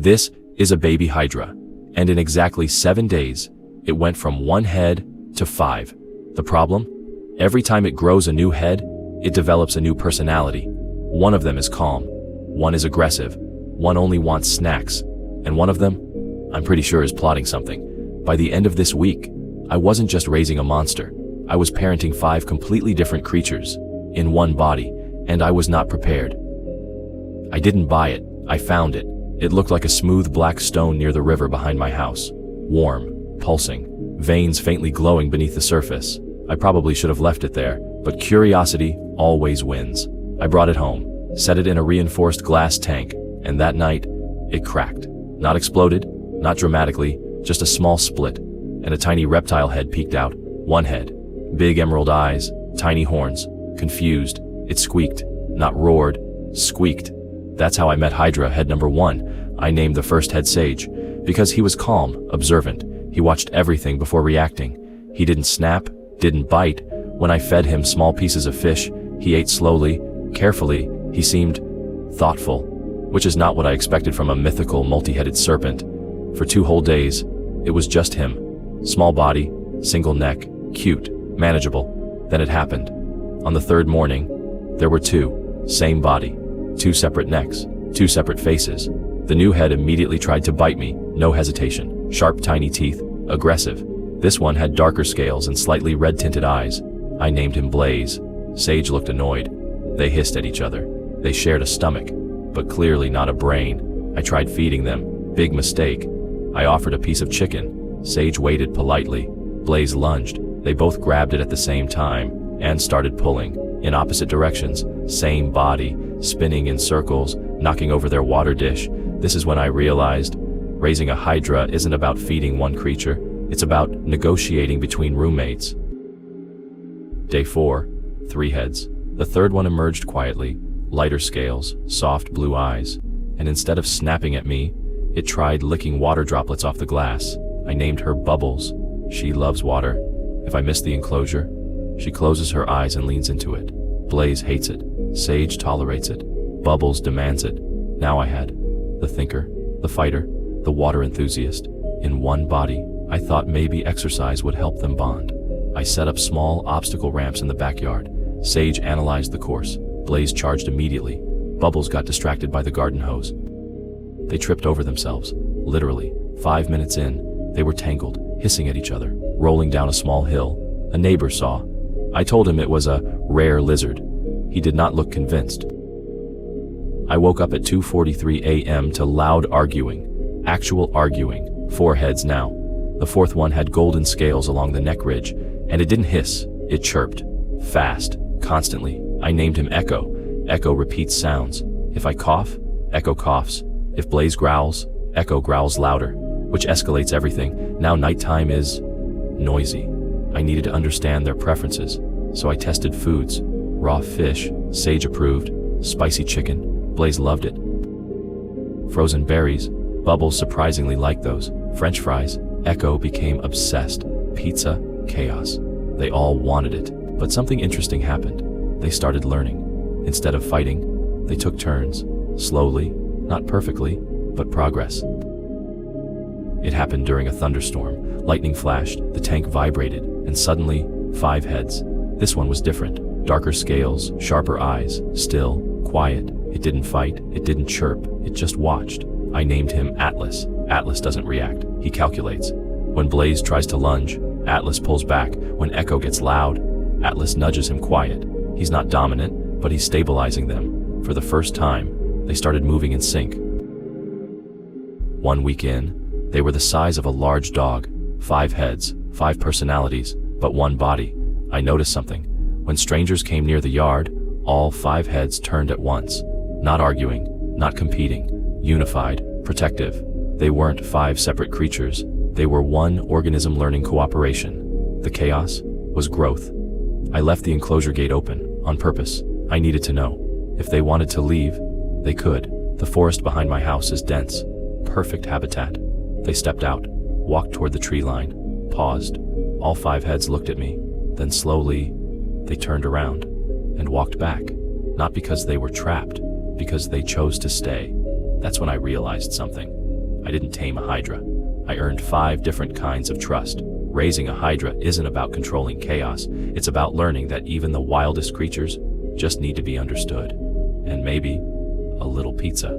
This is a baby Hydra, and in exactly 7 days, it went from 1 head to 5. The problem? Every time it grows a new head, it develops a new personality. One of them is calm, one is aggressive, one only wants snacks, and one of them, I'm pretty sure, is plotting something. By the end of this week, I wasn't just raising a monster, I was parenting 5 completely different creatures in one body, and I was not prepared. I didn't buy it, I found it. It looked like a smooth black stone near the river behind my house. Warm, pulsing, veins faintly glowing beneath the surface. I probably should have left it there, but curiosity always wins. I brought it home, set it in a reinforced glass tank, and that night, it cracked. Not exploded, not dramatically, just a small split, and a tiny reptile head peeked out. One head. Big emerald eyes, tiny horns. Confused, it squeaked. Not roared, squeaked. That's how I met Hydra head number 1. I named the first head Sage, because he was calm, observant. He watched everything before reacting. He didn't snap, didn't bite. When I fed him small pieces of fish, he ate slowly, carefully. He seemed thoughtful, which is not what I expected from a mythical multi-headed serpent. For 2 whole days, it was just him. Small body, single neck, cute, manageable. Then it happened. On the 3rd morning, there were 2, same body, 2 separate necks, 2 separate faces. The new head immediately tried to bite me, no hesitation. Sharp, tiny teeth, aggressive. This one had darker scales and slightly red-tinted eyes. I named him Blaze. Sage looked annoyed. They hissed at each other. They shared a stomach, but clearly not a brain. I tried feeding them. Big mistake. I offered a piece of chicken. Sage waited politely. Blaze lunged. They both grabbed it at the same time and started pulling in opposite directions. Same body, spinning in circles, knocking over their water dish. This is when I realized raising a Hydra isn't about feeding one creature, it's about negotiating between roommates. Day 4, 3 heads. The 3rd one emerged quietly, lighter scales, soft blue eyes, and instead of snapping at me, it tried licking water droplets off the glass. I named her Bubbles. She loves water. If I miss the enclosure, she closes her eyes and leans into it. Blaze hates it. Sage tolerates it. Bubbles demands it. Now I had the thinker, the fighter, the water enthusiast in one body. I thought maybe exercise would help them bond. I set up small obstacle ramps in the backyard. Sage analyzed the course. Blaze charged immediately. Bubbles got distracted by the garden hose. They tripped over themselves. Literally, 5 minutes in, they were tangled, hissing at each other, rolling down a small hill. A neighbor saw. I told him it was a rare lizard. He did not look convinced. I woke up at 2:43 a.m. to loud arguing. Actual arguing. 4 heads now. The 4th one had golden scales along the neck ridge, and it didn't hiss, it chirped. Fast, constantly. I named him Echo. Echo repeats sounds. If I cough, Echo coughs. If Blaze growls, Echo growls louder, which escalates everything. Now nighttime is noisy. I needed to understand their preferences, so I tested foods. Raw fish, Sage approved. Spicy chicken, Blaze loved it. Frozen berries, Bubbles surprisingly liked those. French fries, Echo became obsessed. Pizza, chaos. They all wanted it, but something interesting happened. They started learning. Instead of fighting, they took turns. Slowly, not perfectly, but progress. It happened during a thunderstorm. Lightning flashed, the tank vibrated, and suddenly, 5 heads. This one was different. Darker scales, sharper eyes, still, quiet. It didn't fight, it didn't chirp, it just watched. I named him Atlas. Atlas doesn't react, he calculates. When Blaze tries to lunge, Atlas pulls back. When Echo gets loud, Atlas nudges him quiet. He's not dominant, but he's stabilizing them. For the first time, they started moving in sync. 1 week in, they were the size of a large dog. 5 heads, 5 personalities, but 1 body. I noticed something. When strangers came near the yard, all 5 heads turned at once. Not arguing, not competing, unified, protective. They weren't 5 separate creatures. They were one organism learning cooperation. The chaos was growth. I left the enclosure gate open, on purpose. I needed to know. If they wanted to leave, they could. The forest behind my house is dense. Perfect habitat. They stepped out, walked toward the tree line, paused. All 5 heads looked at me. Then slowly, they turned around and walked back. Not because they were trapped, because they chose to stay. That's when I realized something. I didn't tame a Hydra. I earned 5 different kinds of trust. Raising a Hydra isn't about controlling chaos. It's about learning that even the wildest creatures just need to be understood. And maybe a little pizza.